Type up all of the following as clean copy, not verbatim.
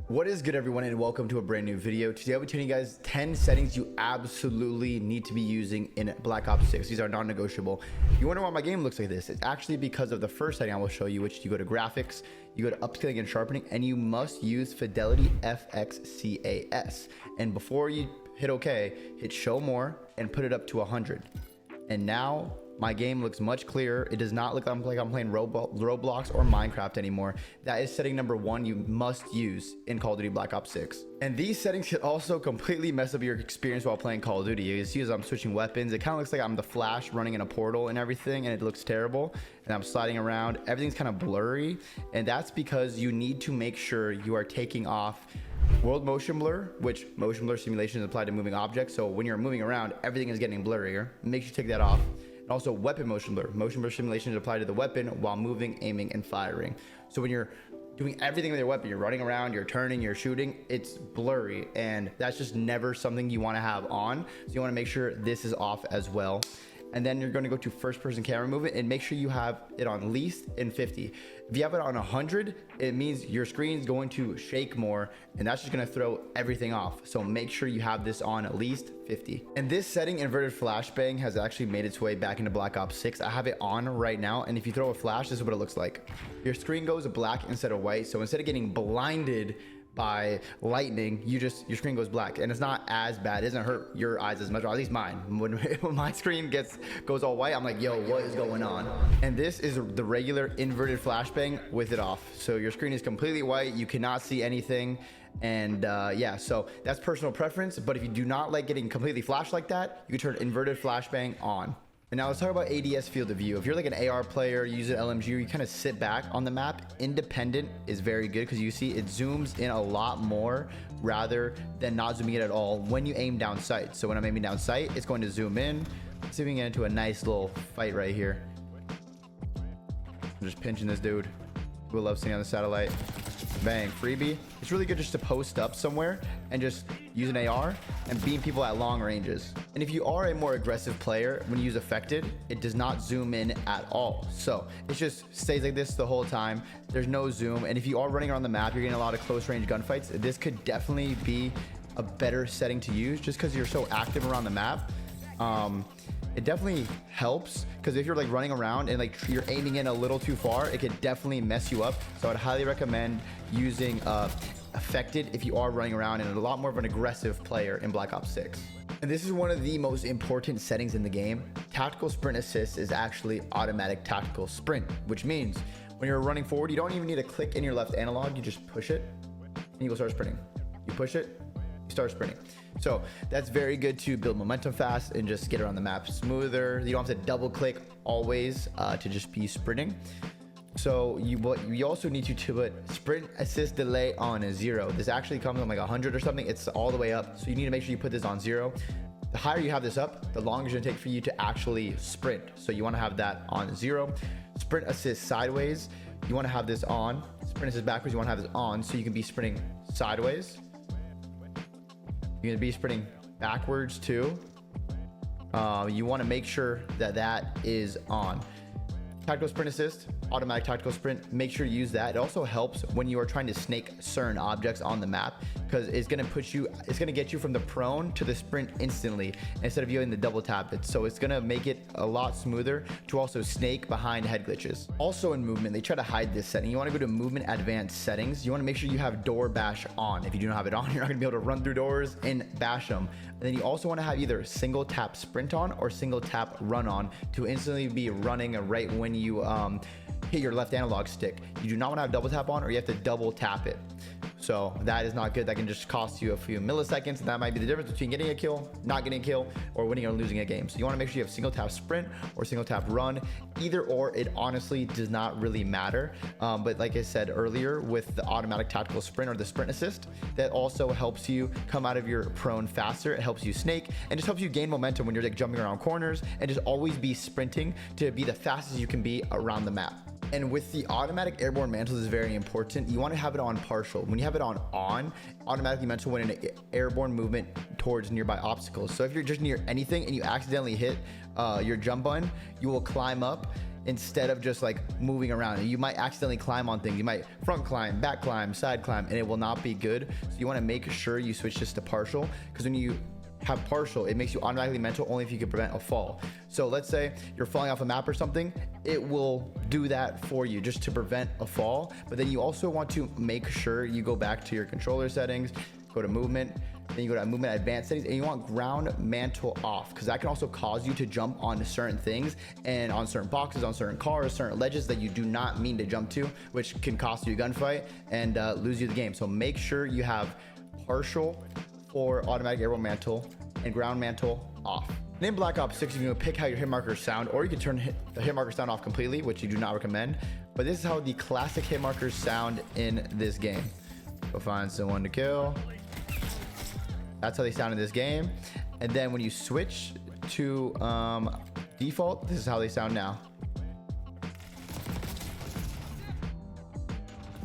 What is good, everyone, and welcome to a brand new video. Today I'll be telling you guys 10 settings you absolutely need to be using in Black Ops 6. These are non-negotiable. You wonder why my game looks like this? It's actually because of the first setting I will show you, which you go to graphics, you go to upscaling and sharpening, and you must use Fidelity FXCAS. And before you hit OK, hit show more and put it up to 100. And now my game looks much clearer. It does not look like I'm playing Roblox or Minecraft anymore. That is setting number 1 you must use in Call of Duty Black Ops 6. And these settings can also completely mess up your experience while playing Call of Duty. You see as I'm switching weapons, it kind of looks like I'm the Flash running in a portal and everything, and it looks terrible. And I'm sliding around. Everything's kind of blurry. And that's because you need to make sure you are taking off world motion blur, which motion blur simulation is applied to moving objects. So when you're moving around, everything is getting blurrier. Make sure you take that off. And also weapon motion blur. Motion blur simulation is applied to the weapon while moving, aiming, and firing. So when you're doing everything with your weapon, you're running around, you're turning, you're shooting, it's blurry. And that's just never something you want to have on. So you want to make sure this is off as well. And then you're going to go to first person camera movement and make sure you have it on least in 50. If you have it on 100, it means your screen is going to shake more, and that's just going to throw everything off. So make sure you have this on at least 50. And this setting, inverted flashbang, has actually made its way back into Black Ops 6. I have it on right now, and if you throw a flash, this is what it looks like. Your screen goes black instead of white. So instead of getting blinded by lightning, your screen goes black, and it's not as bad. It doesn't hurt your eyes as much, or at least mine. When my screen goes all white, I'm like, yo, what is going on? And this is the regular inverted flashbang with it off. So your screen is completely white, you cannot see anything. And yeah, so that's personal preference. But if you do not like getting completely flashed like that, you can turn inverted flashbang on. And now let's talk about ADS field of view. If you're like an AR player, you use an LMG, you kind of sit back on the map. Independent is very good because you see it zooms in a lot more rather than not zooming in at all when you aim down sight. So when I'm aiming down sight, it's going to zoom in. Let's see if we can get into a nice little fight right here. I'm just pinching this dude. Who loves seeing on the satellite. Bang, freebie. It's really good just to post up somewhere and just use an AR and beam people at long ranges. And if you are a more aggressive player, when you use affected, it does not zoom in at all. So it just stays like this the whole time. There's no zoom. And if you are running around the map, you're getting a lot of close range gunfights. This could definitely be a better setting to use just because you're so active around the map. It definitely helps because if you're like running around and like you're aiming in a little too far, it could definitely mess you up. So I'd highly recommend using affected if you are running around and a lot more of an aggressive player in Black Ops 6. And this is one of the most important settings in the game. Tactical sprint assist is actually automatic tactical sprint, which means when you're running forward, you don't even need to click in your left analog. You just push it and you will start sprinting. You push it, you start sprinting. So that's very good to build momentum fast and just get around the map smoother. You don't have to double click always to just be sprinting. So you also need to put sprint assist delay on 0. This actually comes on like 100 or something. It's all the way up. So you need to make sure you put this on 0. The higher you have this up, the longer it's gonna take for you to actually sprint. So you wanna have that on 0. Sprint assist sideways, you wanna have this on. Sprint assist backwards, you wanna have this on so you can be sprinting sideways. You're gonna be sprinting backwards too. You want to make sure that that is on. Tactical sprint assist, automatic tactical sprint, make sure you use that. It also helps when you are trying to snake certain objects on the map because it's going to get you from the prone to the sprint instantly instead of you having the double tap it. So it's going to make it a lot smoother to also snake behind head glitches. Also in movement, they try to hide this setting. You want to go to movement advanced settings. You want to make sure you have door bash on. If you do not have it on, you're not going to be able to run through doors and bash them. And then you also want to have either single tap sprint on or single tap run on to instantly be running right when you hit your left analog stick. You do not want to have double tap on or you have to double tap it. So that is not good. That can just cost you a few milliseconds. And that might be the difference between getting a kill, not getting a kill, or winning or losing a game. So you want to make sure you have single tap sprint or single tap run. Either or, it honestly does not really matter. But like I said earlier, with the automatic tactical sprint or the sprint assist, that also helps you come out of your prone faster. It helps you snake and just helps you gain momentum when you're like jumping around corners and just always be sprinting to be the fastest you can be around the map. And with the automatic airborne mantles is very important. You want to have it on partial. When you have it on, automatically mantle when an airborne movement towards nearby obstacles. So if you're just near anything and you accidentally hit your jump button, you will climb up instead of just like moving around. You might accidentally climb on things. You might front climb, back climb, side climb, and it will not be good. So you want to make sure you switch this to partial, because when you have partial, it makes you automatically mental only if you can prevent a fall. So let's say you're falling off a map or something, it will do that for you just to prevent a fall. But then you also want to make sure you go back to your controller settings, go to movement, then you go to movement advanced settings, and you want ground mantle off, because that can also cause you to jump on certain things and on certain boxes, on certain cars, certain ledges that you do not mean to jump to, which can cost you a gunfight and lose you the game. So make sure you have partial for automatic airborne mantle and ground mantle off. And in Black Ops 6, you can pick how your hit markers sound, or you can turn the hit marker sound off completely, which you do not recommend. But this is how the classic hit markers sound in this game. Go find someone to kill. That's how they sound in this game. And then when you switch to default, this is how they sound now.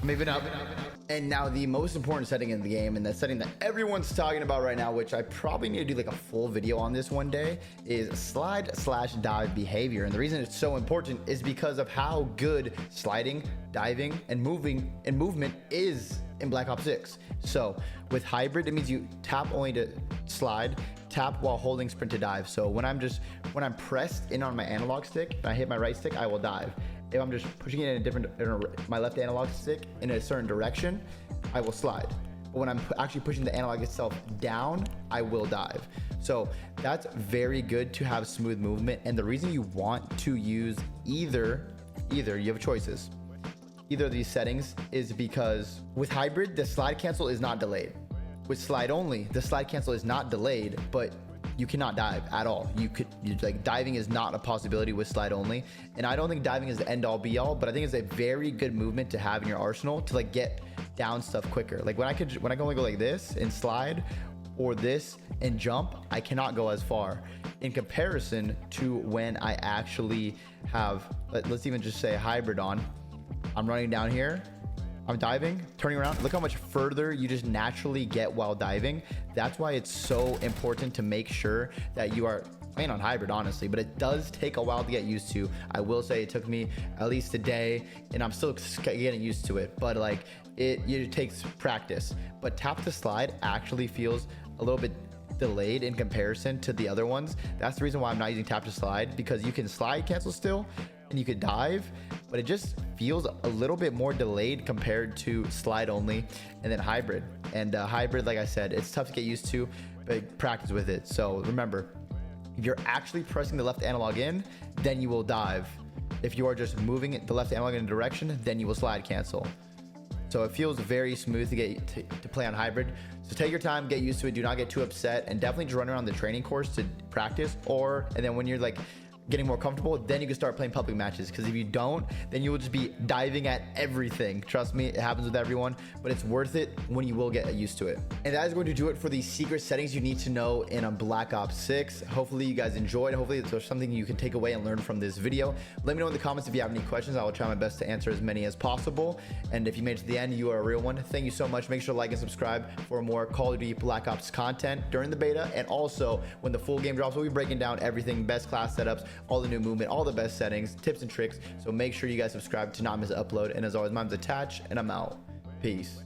Moving up. And now the most important setting in the game, and the setting that everyone's talking about right now, which I probably need to do like a full video on this one day, is slide/dive behavior. And the reason it's so important is because of how good sliding, diving, and movement is in Black Ops 6. So with hybrid, it means you tap only to slide, tap while holding sprint to dive. So when I'm pressed in on my analog stick and I hit my right stick, I will dive. If I'm just pushing it in my left analog stick in a certain direction, I will slide. But when I'm actually pushing the analog itself down, I will dive. So that's very good to have smooth movement. And the reason you want to use either you have choices. Either of these settings is because with hybrid, the slide cancel is not delayed. With slide only, the slide cancel is not delayed, but you cannot dive at all. Like diving is not a possibility with slide only. And I don't think diving is the end all be all, but I think it's a very good movement to have in your arsenal to like get down stuff quicker. Like when I can only go like this and slide, or this and jump, I cannot go as far in comparison to when I actually have, let's even just say hybrid on. I'm running down here, I'm diving, turning around. Look how much further you just naturally get while diving. That's why it's so important to make sure that you are playing on hybrid, honestly, but it does take a while to get used to. I will say it took me at least a day, and I'm still getting used to it, but like it takes practice. But tap to slide actually feels a little bit delayed in comparison to the other ones. That's the reason why I'm not using tap to slide, because you can slide cancel still and you could dive, but it just feels a little bit more delayed compared to slide only and then hybrid. And hybrid, like I said, it's tough to get used to, but practice with it. So remember, if you're actually pressing the left analog in, then you will dive. If you are just moving the left analog in a direction, then you will slide cancel. So it feels very smooth to get to play on hybrid. So take your time, get used to it. Do not get too upset, and definitely just run around the training course to practice. And then when you're like getting more comfortable, then you can start playing public matches, because if you don't, then you will just be diving at everything. Trust me, it happens with everyone, but it's worth it when you will get used to it. And that is going to do it for the secret settings you need to know in a Black Ops 6. Hopefully you guys enjoyed. Hopefully there's something you can take away and learn from this video. Let me know in the comments if you have any questions. I will try my best to answer as many as possible. And if you made it to the end, you are a real one. Thank you so much. Make sure to like and subscribe for more Call of Duty Black Ops content during the beta, and also when the full game drops, we'll be breaking down everything, best class setups, all the new movement, all the best settings, tips and tricks. So make sure you guys subscribe to not miss an upload. And as always, my name's Attach, and I'm out. Peace.